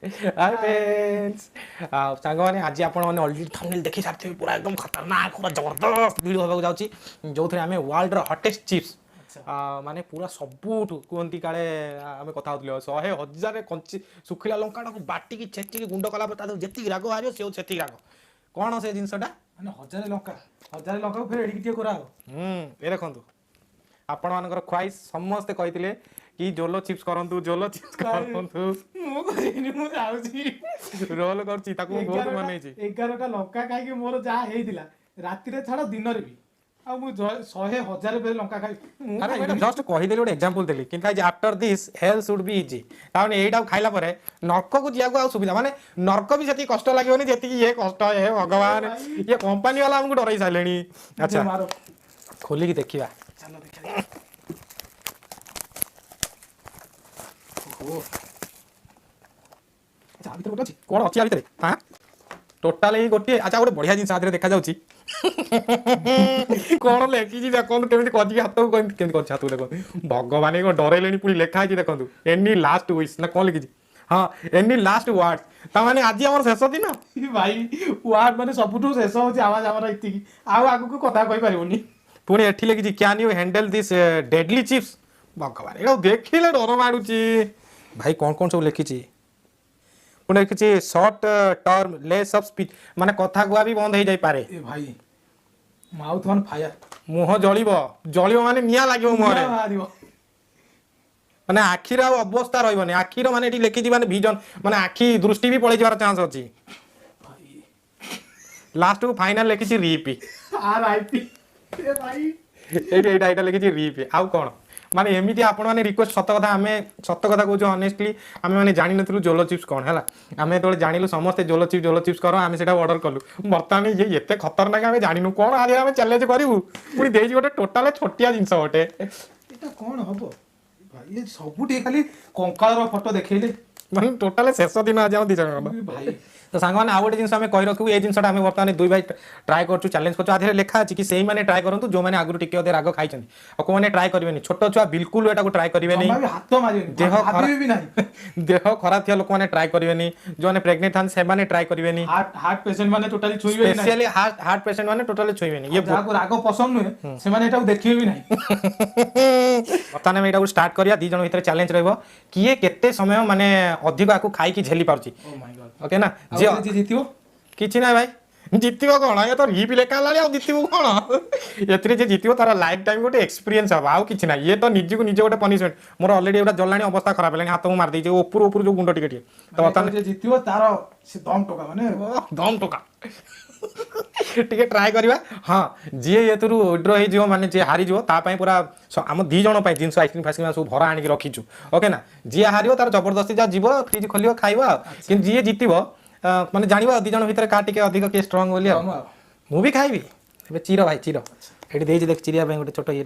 Hi friends सांग मैंने आज आप अलरेडी थंबनेल देखी सारी पूरा एकदम खतरनाक पूरा जबरदस्त वीडियो होगा जाऊँगी जो थे आम वर्ल्ड हटेस्ट चिप्स माने पूरा सबुठ कहती काले आम कथा हो 100,000 कंची सुखिला लंका बाटिकी छेचिकी गुंड कला जी राग बाहर से राग कौन से जिनसटा माने 1,000 लंका फिर एडिक करा ये देखो आपण मानकर ख्वाइश समस्ते कहते कि जोलो चिप्स करंतु जोलो चिप्स करंतु मु करिनी मु जाउची रोल करछि ताकू बहुत माने छी 11टा लंका खाई के मोर जा हेइतिला राति रे छाड़ दिन रे भी आ मु 100,000 पे लंका खाई अरे मैं जस्ट कहि देली ଗୋଟେ एग्जांपल देली कि guys after this hello should be easy ताने एटा खाइला परे नरक को जिया को आ सुविधा माने नरक भी सेती कष्ट लागोनी जेती ये कष्ट हे भगवान ये कंपनी वाला हमको डराई साइलेनी अच्छा खोली की देखिबा चलो देखिया कौन अच्छी भितर हाँ टोटाल ही गोटे अच्छा गोटे बढ़िया जिन देखा जाऊँ कौन लेखी देखो केमी कजिक हाथ को केमी कर हाथ को देखो भगवान को डरइले पुणी लिखाई देखो एनी लास्ट विश ना कौन लिखी हाँ एनी लास्ट वार्ड ताने आज आम शेष दिन भाई वार्ड माने सबुठू शेष होची आवाज हमर इतिकी आउ आगु को कथा कहि परिबोनी पुणी एठी लिखी can you handle this deadly chips भगवान ये देखिले डर माड़ुची भाई कौन कौन सब लिखी पुणे लिखी short term less of speech माने कथा गुआ भी बंद हो जाई पारे ए भाई माउथ ऑन फायर मुह जलिब माने निया लागियो मुहरे माने आखिर अवस्था रही आखिर माने लिखी माने विजन माने आखि दृष्टि भी पड़े जावार चांस अच्छी लास्ट को फाइनल लिखी रिपी आरआईपी ए भाई एटा लिखी रिपी आउ कौन माने एमती आपण मैंने रिक्वेस्ट सत कथा आम सत कथा कहूँ अनेस्टली आम मैंने जानी नु जोलो चिप्स कौन है आम जो जानलु समस्ते जोलो चिप्स कर आम से ऑर्डर कलु बर्तमान ये एत खतरनाक आम जानू कौन आज आम चैलेंज करूँ पुणी दे गोटे टोटाल छोटिया जिनस गोटे एटा कौन हम भाई ये सबुठी खाली कंकाळर फोटो देखैले माने टोटाल शेष दिन आज दी जन भाई तो सांग मैंने आउ गोटे जिन कही रखू ये जिनसा आम बर्तमान दुई भाई ट्राए कर चैलेंज कर लिखा अच्छी कि सही मैंने ट्राए करूँ जो मैंने आगुरी टिके राग खाई और मैंने ट्राए करेंगे छोट छुआ बिल्कुल एटा ट्राए करेंगे देह खराब थी लोक मैंने ट्राए करेंगे जो मैंने प्रेग्नेंट था से ट्राए करेंगे हार्ट पेशेंट माने टोटली छुईबे नहीं स्पेशली हार्ट पेशेंट माने टोटली छुईबे नहीं ये जाको राग पसंद नुहे से माने एटा देखिबे भी नहीं बर्तमान आम एटा स्टार्ट करिया दी जन भीतर चैलेंज रहबो किए केते समय माने अधिक आकु खाई की झेली पारछि ओ माय गॉड ओके ना जे जीतियो किछि ना भाई जीतिबो कोन ये तो री भी लेखा लाली आ जीतिबो कोन एतरे जे जीतिबो तारा लाइफ टाइम गोटे एक्सपीरियंस अब आउ किछि ना ये तो निजी को निजे गोटे पनिशमेंट मोर ऑलरेडी एटा जलाणी अवस्था खराब हेलानी हाथ को मार देछि ऊपर ऊपर जो गुंड टिके तो बर्तमान जे जीतियो तारो से दम टोका माने दम टोका टिके ट्राए करवा हाँ जी ये विड्रो हो माने जी हारी जो तापाई पूरा आम दी जन जिन आइसक्रीम फाइसक्रीम सब भरा आणिक रखीचु ओके ना जी हार तार जबरदस्ती जहाँ जीव फ्रिज खोल खाइबा कि जी जीत माने जान दी जन भितर का टिके अधिक किए स्ट्रंग बोली मु भी खाइबी चीर भाई चीर ये देख चिरिया गोटे छोट ये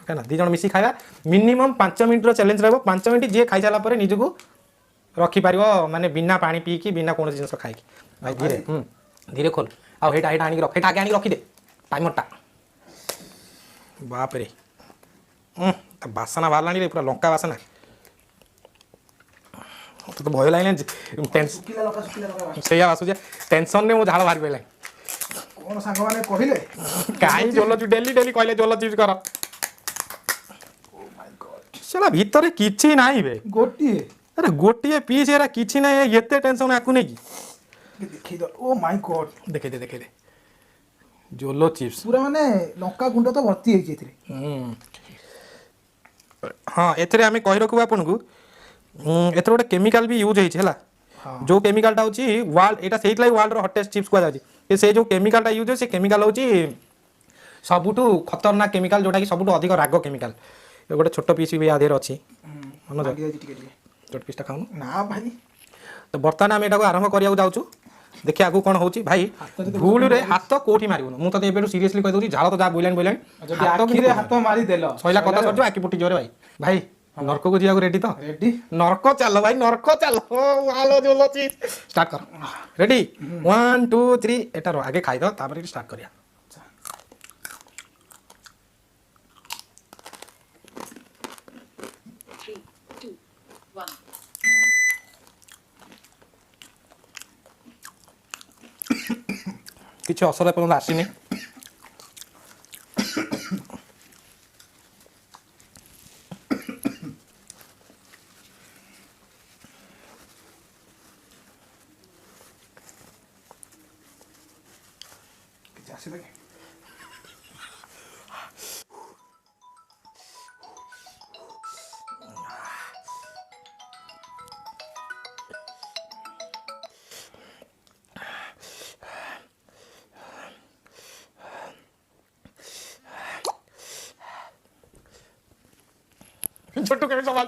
ओके ना दी जन मिसी खाइबा मिनिमम 5 मिनट चैलेंज रहा 5 मिनट जी खाई सारा निजक रखिपार माने बिना पानी पीकी बिना कौन जिन खाई भाई धीरे धीरे खोल आउ हेटा हेटा आनी रख हेटा आगे आनी रखी दे टाइमरटा बाप रे बासना बाहर रे पूरा लंका बासना तो भय लगे से आसूचे टेंशन ने झाड़ बाहर पड़ा कौन सांग माने कहिले कहीं जोलो डेली डेली कहले जोलो चिप्स कर साला भीतर किछि नाही बे गोटिए अरे गोटिए पीस एरा किछि नाही एते टेंशन आकु नै की देखि दो ओ माय गॉड देखे दे जोलो चिप्स पूरा माने लंका गुंड तो भर्ती हे जेथिरे हाँ एथरे आमे कहि रखु आपन को एथरे गोटे केमिकल भी यूज होई छला जो केमिकलटा होची वर्ल्ड एटा सेही लाई वर्ल्ड रो हॉटेस्ट चिप्स को जाची ए से जो केमिकलटा यूज होय से केमिकल होची सबुटू खतरनाक केमिकल जोटा कि सबुटू अधिक राग केमिकल ए गोटे छोट पीस भी आधेर अछि मन छोट पीसटा खाऊ ना भाई तो बर्तमान आम एटा आरंभ करिया जाउछु देखि आगु कोन होची भाई भूल रे हाथ कोठी मारिबो मु तते एबेटू सीरियसली कहि दोची झाळ तो जा बोइलान हाथ मारी देलो सइला कथा सरजो आकी पुटी जोरे भाई भाई नरक को जिया रेडी तो रेडी नरक चलो भाई नरक चलो आलो जोलो चीज स्टार्ट कर रेडी 1 2 3 एटा रो आगे खाइ दो तापर स्टार्ट करिया କିଛି ଅସର ଏପର୍ଯ୍ୟନ୍ତ ଆସିନି। କିଛି ଆସିଲା କି? छोटू केमी संभाल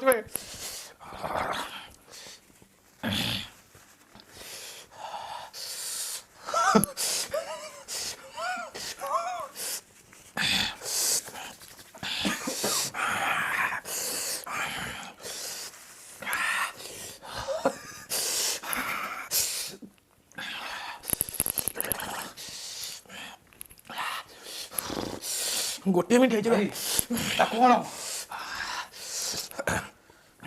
गोटे मिनट है कौन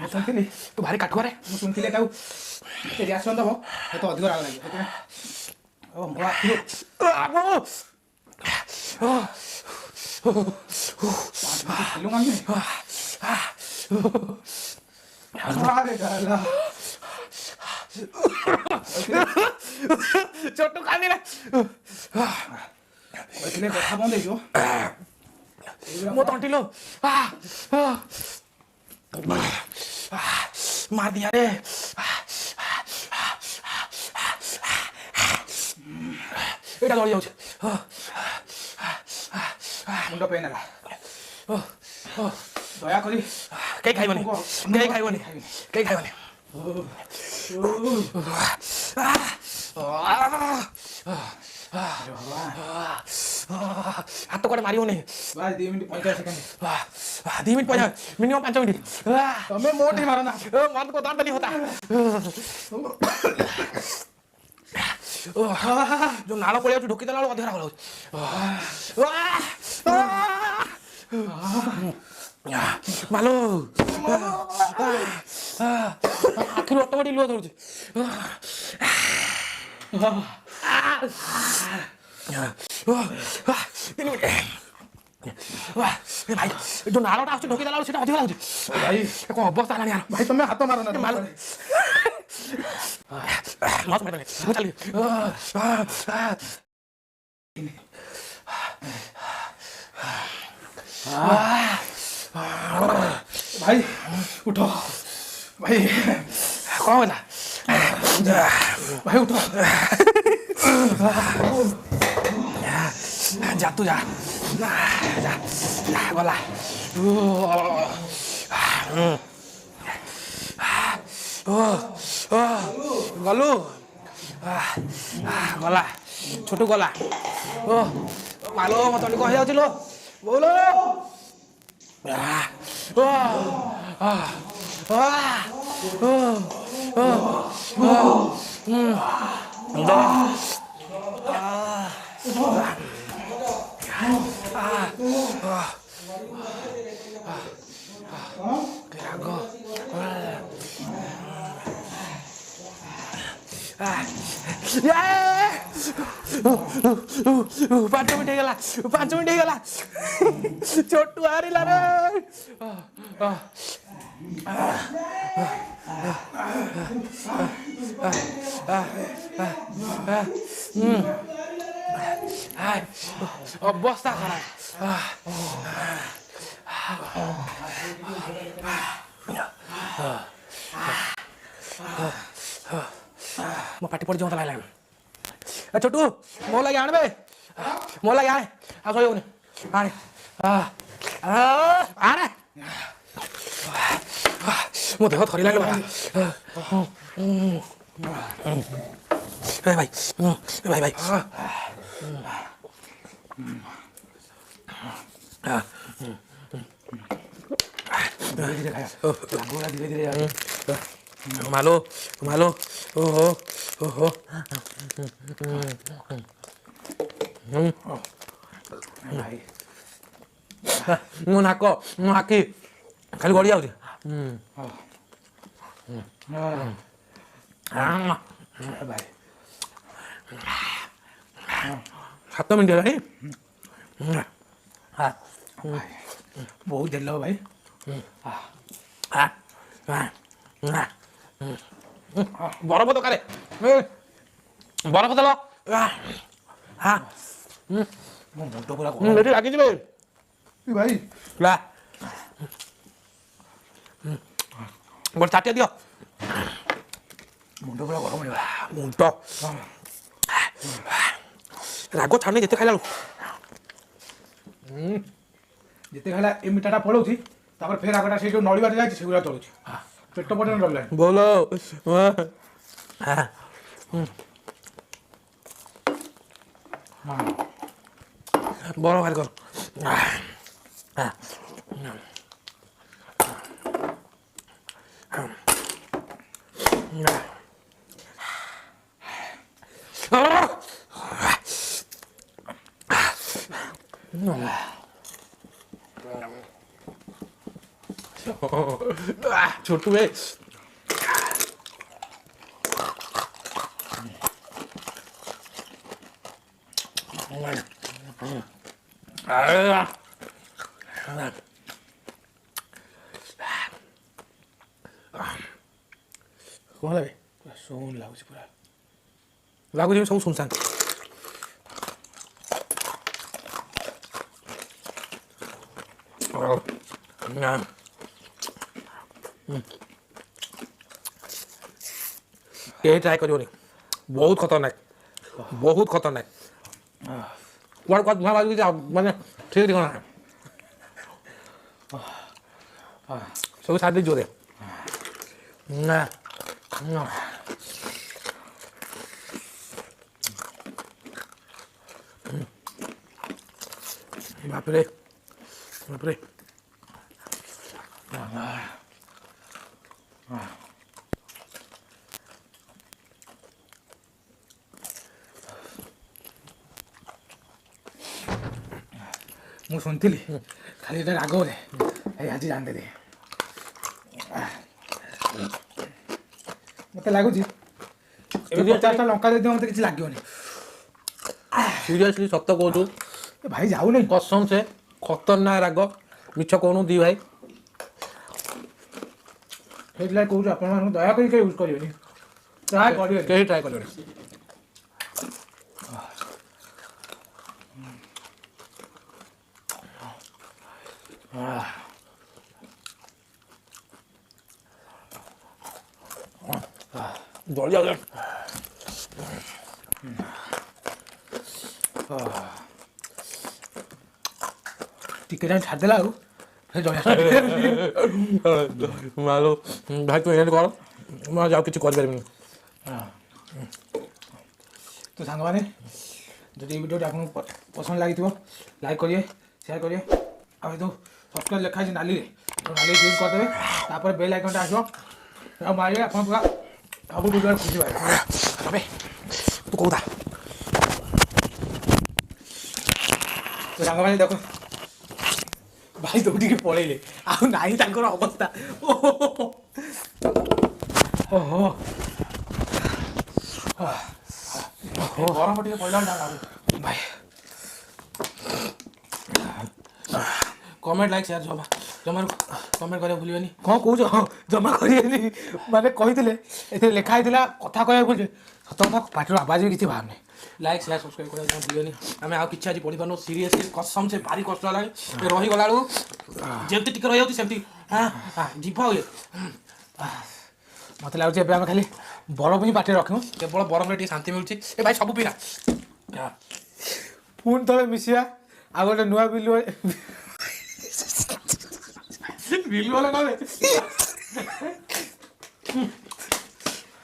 ମୁଁ ଶୁଣିଥିଲି तू भारी काठुआ रे ମୁଁ ଶୁଣିଥିଲି ତାକୁ ଟିକେ ରିଆକ୍ସନ୍ ଦେବ ତ ଅଧିକ ରାଗ ଲାଗିବ ସେଥିପାଇଁ ଓ ମୋ ଆଖିରୁ 5 ମିନିଟ୍ छोटू खाली रे କଥା ବନ୍ଦ ହେଇଯିବ मो तंटिलो मार दिया रे एटा गଳି जाଉଛି ମୁଣ୍ଡ ପେନ୍ ହେଲା ଦୟାକରି କେହି ଖାଇବନି କେହି ଖାଇବନି କେହି ଖାଇବନି ହାତ କୁଆଡ଼େ ମାରିବନି ବାସ୍ 2 ମିନିଟ୍ 50 ସେକେଣ୍ଡ 2 मिनट पहले मिनिमम 5 मिनट ତମେ ମୋଠି ମାର ନା मन को दर्द नहीं होता जो नाल पड़े ढोकी देला अधिक राग लाଗୁଛି मालो आखिर ऑटोमेटिक लुह धरुଛି भाई जो नालटा आସୁଛି ढोकी देला ସେଟା ଅଧିକ ଲାଗୁଛି ଭାଇ କଣ ଅବସ୍ଥା ହେଲାଣି यार ଭାଇ ତମେ ହାତ ମାର ନା मालो मत मत मैं चल ଭାଇ ଉଠ ଭାଇ कौन होला ଭାଇ ଉଠ जा तू जा जा गला गलु गला छोटू गला मालो मत कह जाऊँ लो बोलो पांच मिनट हो गला छोटू हारिला रे अवस्था खराब मो पाटी पड़ जाता लगे छोटू मो लगे आने बे मो लगे आने आ सही होने आने आने मो देह थरी लगे भाई भाई भाई धीरे धीरे खाया धीरे धीरे मालो मालो ओहो ओहो भाई मो नाक मो आखि खाली गड़ी जाऊँ भाई 7 ମିନିଟ୍ ହେଲାଣି। ବହୁତ ଦେଲ ଭାଇ। ବରଫ ଦରକାର, ବରଫ ଦେଲ। ମୋ ମୁଣ୍ଡ ପୁରା ଏଠି ଲାଗିଯିବେ ଭାଇ। ଗୋଟେ ଚାଟିଆ ଦିଅ। ମୁଣ୍ଡ ପୁରା ଗରମ ହେଇଗଲା। ମୁଣ୍ଡ ରାଗ ଛାଡୁନି ଯେତେ ଖାଇଲା ବେଳକୁ। ଯେତେ ଖାଇଲା ଏ ମିଠାଟା ପଳଉଛି, ତାପରେ ଫେର ଆଗଟା ସେଇ ଯେଉଁ ନଳିବାଟେ ଯାଇଛି ସେଗୁଡ଼ା ଚଳୁଛି। ପେଟ ପଟେ ରହିଲାଣି। ବୋଲ ବର ଭାରି କର। छोटू है कौन है ଶୂନ ଲାଗୁଛି ପୁରା। लागू सब सुनसान ये ट्राई करियोनी बहुत खतरनाक कुआड़ कुआड़ धुआं बाजू माने ठीक ठीक ना सब साथ जोरे ना बाप रे ମୁଁ ଶୁଣିଥିଲି ଖାଲି ଏଇଟା ରାଗ ବୋଧେ, ଏଇ ଆଜି ଜାଣିଦେଲି। ମତେ ଲାଗୁଛି ଏବେ 50ଟା ଲଙ୍କା ଦେଇଦିଅ ମତେ କିଛି ଲାଗିବନି। सीरियसली सत्य कहूँ ଏ ଭାଇ ଯାଉନି। कसम से खतरनाक राग मिछ कहूँ दी भाई ସେଇଥିଲାଗି କହୁଛୁ ଆପଣମାନଙ୍କୁ ଦୟାକରି କେହି ୟୁଜ୍ କରିବେନି, ଟ୍ରାଏ କରିବେ। कहीं ट्राई कर जल्दी आ ଟିକେ ଟାଇମ୍ ଛାଡ଼ିଦେଲା ଆଉ ଫେର ଜଳିଆ मालो भाई तू एंड कर मैं जाओ किसी कर पारिबिनी ତ ସାଙ୍ଗମାନେ ଯଦି ଏଇ ଭିଡ଼ିଓଟି ଆପଣଙ୍କୁ ପସନ୍ଦ ଲାଗିଥିବ ଲାଇକ୍ କରିବେ, ସେୟାର କରିବେ, ଆଉ ଏ ଯେଉଁ ସବସ୍କ୍ରାଇବ୍ ଲେଖା ହେଇଛି ନାଲିରେ ନାଲି କ୍ଲିକ୍ କରିଦେବେ, ତାପରେ ବେଲ୍ ଆଇକନ୍ଟା ଆସିବ ଆଉ ମାରିବେ, ଆପଣ ପୁରା ସବୁ ଭିଡ଼ିଓରେ ଖୁସି ପାଇବେ। अबे तू कौदा ତ ସାଙ୍ଗମାନେ ଦେଖ ଭାଇ ଦୌଡ଼ିକି ପଳେଇଲେ, ଆଉ ନାହିଁ ତାଙ୍କର ଅବସ୍ଥା। ଓହୋ ଗରମ ଟିକେ ପଡ଼ିଲା भाई कमेंट लाइक शेयर जमा कमेंट करिया भूलिबेनी କ'ଣ କହୁଛ? ଜମା କରିବେନି ମାନେ କହିଥିଲେ, ଏଥିରେ ଲେଖା ହେଇଥିଲା କଥା କହିବାକୁ ଭୁଲছে, ସତ କଥା ପାଟିରୁ ଆବାଜ ବି କିଛି ବାହାରୁନି। लाइक शेयर सब्सक्राइब करिया भूलिबेनी आमे आ किछि आज पढि पानो सीरियसली कसम से भारी कष्ट लागे रही गला बेलू जेमती टिके रही होती सेमती जीभ हुए ମତେ ଲାଗୁଛି ଏବେ ଆମେ ଖାଲି ବରଫ ହିଁ ପାଟିରେ ରଖିବୁ, केवल बरफ रे शांति मिलुछि ए भाई सब पीना ପୁଣି ଥରେ ମିଶିବା ଆଉ ଗୋଟେ ନୂଆ ବିଲୁ बिलु वाला ना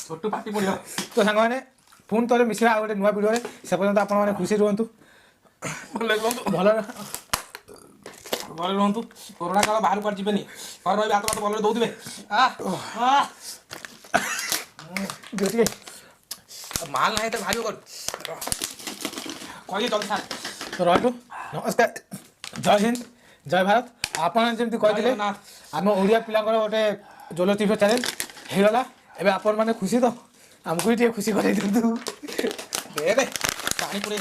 छोटू पार्टी पड़ियो ତ ସାଙ୍ଗମାନେ ପୁଣି ଥରେ ମିଶିବା ଆଉ ଗୋଟେ ନୂଆ ଭିଡ଼ିଓରେ। ସେ ପର୍ଯ୍ୟନ୍ତ ଆପଣମାନେ ଖୁସି ରୁହନ୍ତୁ, भले रुहंतु ଭଲ भले रुहंतु कोरोना काल बाहर कर जिबेनी घर रही हाथ हाथ भले दउदिबे ଟିକେ माल नाही तर भारी कर कहिए जल्दी साथ ତ ରହିଲୁ। ନମସ୍କାର, ଜୟ ହିନ୍ଦ, ଜୟ ଭାରତ। ଆପଣ ଯେମିତି କହିଥିଲେ ଆମ ଓଡ଼ିଆ ପିଲାଙ୍କର ଗୋଟେ ଜୋଲ ଟିଭି ଚ୍ୟାନେଲ ହେଇଗଲା, ଏବେ ଆପଣମାନେ ଖୁସି ତ? ଆମକୁ ବି ଟିକେ ଖୁସି କରେଇ ଦିଅନ୍ତୁ। दे दे पानी पूरे